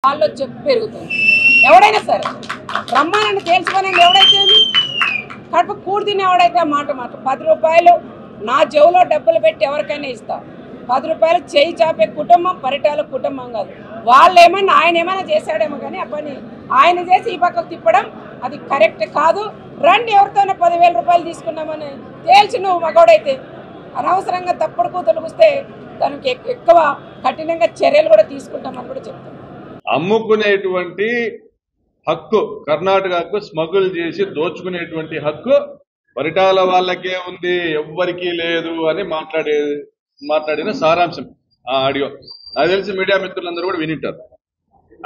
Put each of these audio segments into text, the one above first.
వాళ్ళు చెప్పు పెరుగుతుంది. ఎవడైనా సరే రమ్మానని తేల్చుకొని ఎవడైతే కడుపు కూడి తిని ఎవడైతే మాట 10 రూపాయలు నా జేబులో డబ్బులు పెట్టి ఎవరికైనా ఇస్తా. 10 రూపాయలు చేయి చాపే కుటుంబం పరిటాల కుటుంబం కాదు. వాళ్ళు ఏమన్నా ఆయన ఏమైనా చేశాడేమో కానీ ఆ పని ఆయన చేసి ఈ పక్కకు తిప్పడం అది కరెక్ట్ కాదు. రండి ఎవరితోనే 10,000 రూపాయలు తీసుకున్నామని తేల్చి నువ్వు మగోడైతే అనవసరంగా తప్పుడు కూతురు వస్తే దానికి ఎక్కువ కఠినంగా చర్యలు కూడా తీసుకుంటామని కూడా చెప్తాం. అమ్ముకునేటువంటి హక్కు కర్ణాటకకు స్మగుల్ చేసి దోచుకునేటువంటి హక్కు పరిటాల వాళ్ళకే ఉంది, ఎవ్వరికీ లేదు అని మాట్లాడిన సారాంశం ఆ ఆడియో. నాకు తెలిసి మీడియా మిత్రులందరూ కూడా వినింటారు.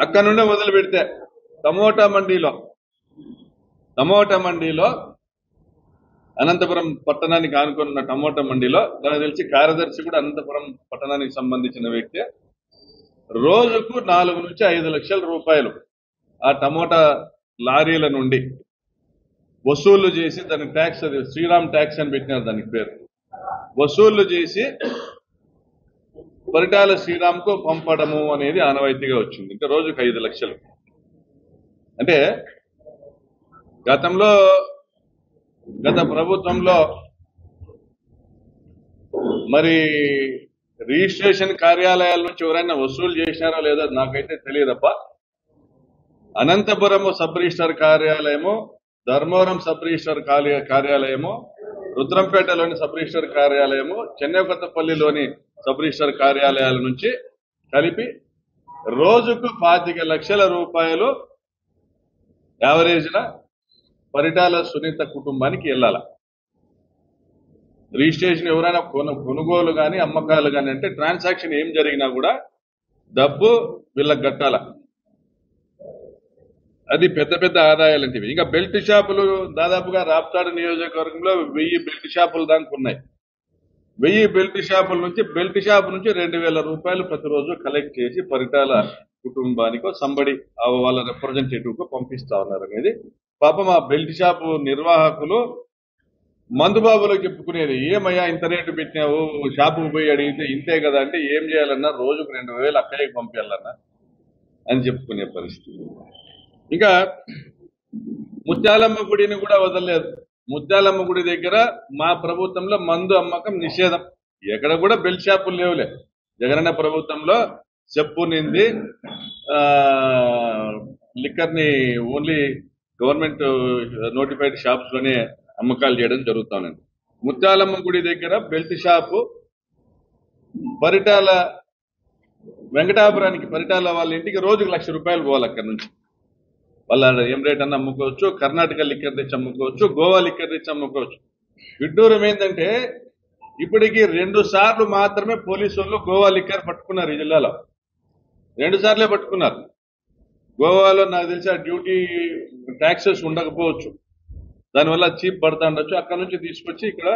అక్కడ నుండి మొదలు పెడితే టమోటా మండీలో అనంతపురం పట్టణానికి ఆనుకున్న టమోటా మండీలో నాకు తెలిసి కార్యదర్శి కూడా అనంతపురం పట్టణానికి సంబంధించిన వ్యక్తి రోజుకు 4 నుంచి 5 లక్షల రూపాయలు ఆ టమోటా లారీల నుండి వసూళ్లు చేసి దాని ట్యాక్స్, అది శ్రీరామ్ ట్యాక్స్ అని పెట్టినారు దానికి పేరు, వసూళ్లు చేసి పరిటాల శ్రీరామ్కు పంపడము అనేది ఆనవాయితీగా వచ్చింది. ఇంకా రోజుకు 5 లక్షలు అంటే గత ప్రభుత్వంలో మరి రిజిస్ట్రేషన్ కార్యాలయాల నుంచి ఎవరైనా వసూలు చేసినారో లేదో నాకైతే తెలియదప్ప. అనంతపురం సబ్ రిజిస్టర్ కార్యాలయము, ధర్మవరం సబ్ రిజిస్టర్ కార్యాలయము, రుద్రంపేటలోని సబ్ రిజిస్టర్ కార్యాలయము, చెన్నైకొత్తపల్లిలోని సబ్ రిజిస్టర్ కార్యాలయాల నుంచి కలిపి రోజుకు 25 లక్షల రూపాయలు యావరేజ్న పరిటాల సునీత కుటుంబానికి వెళ్ళాల. రిజిస్ట్రేషన్ ఎవరైనా కొనుగోలు కానీ అమ్మకాలు కానీ అంటే ట్రాన్సాక్షన్ ఏం జరిగినా కూడా డబ్బు వీళ్ళకి కట్టాల. అది పెద్ద ఆదాయాలు అంటే. ఇంకా బెల్ట్ షాపులు దాదాపుగా రాప్తాడు నియోజకవర్గంలో 1000 బెల్ట్ షాపులు దాకా ఉన్నాయి. 1000 బెల్ట్ షాపుల నుంచి 2,000 రూపాయలు ప్రతిరోజు కలెక్ట్ చేసి పరిటాల కుటుంబానికో సంబడి వాళ్ళ రిప్రజెంటేటివ్ కు పంపిస్తా ఉన్నారు అనేది. పాపం ఆ బెల్ట్ షాపు నిర్వాహకులు మందుబాబులో చెప్పుకునేది, ఏమయ్యా ఇంత రేటు పెట్టినావు, షాపుకు పోయి అడిగితే ఇంతే కదా అంటే ఏం చేయాలన్నా రోజుకు 2,000 అక్కడికి పంపించాలన్నా అని చెప్పుకునే పరిస్థితి. ఇంకా ముత్యాలమ్మ గుడిని కూడా వదలలేదు. ముత్యాలమ్మ గుడి దగ్గర మా ప్రభుత్వంలో మందు అమ్మకం నిషేధం, ఎక్కడ కూడా బెల్ట్ షాపులు లేవులే. జగనన్న ప్రభుత్వంలో చెప్పునింది లిక్కర్ ని ఓన్లీ గవర్నమెంట్ నోటిఫైడ్ షాప్స్ లోనే అమ్మకాలు చేయడం జరుగుతానండి. ముత్యాలమ్మ గుడి దగ్గర బెల్ట్ షాపు పరిటాల వెంకటాపురానికి పరిటాల వాళ్ళ ఇంటికి రోజుకు 1,00,000 రూపాయలు పోవాలి. అక్కడి నుంచి వాళ్ళ ఏం రేట్ అన్న అమ్ముకోవచ్చు, కర్ణాటక లిక్కర్ తెచ్చి అమ్ముకోవచ్చు, గోవా లిక్కర్ తెచ్చి అమ్ముకోవచ్చు. విడ్డూరం ఏంటంటే ఇప్పటికీ 2 సార్లు మాత్రమే పోలీసు వాళ్ళు గోవా లిక్కర్ పట్టుకున్నారు. ఈ జిల్లాలో 2 సార్లే పట్టుకున్నారు. గోవాలో నాకు తెలిసి ఆ డ్యూటీ ట్యాక్సెస్ ఉండకపోవచ్చు, దానివల్ల చీప్ పడతా ఉండొచ్చు. అక్కడ నుంచి తీసుకొచ్చి ఇక్కడ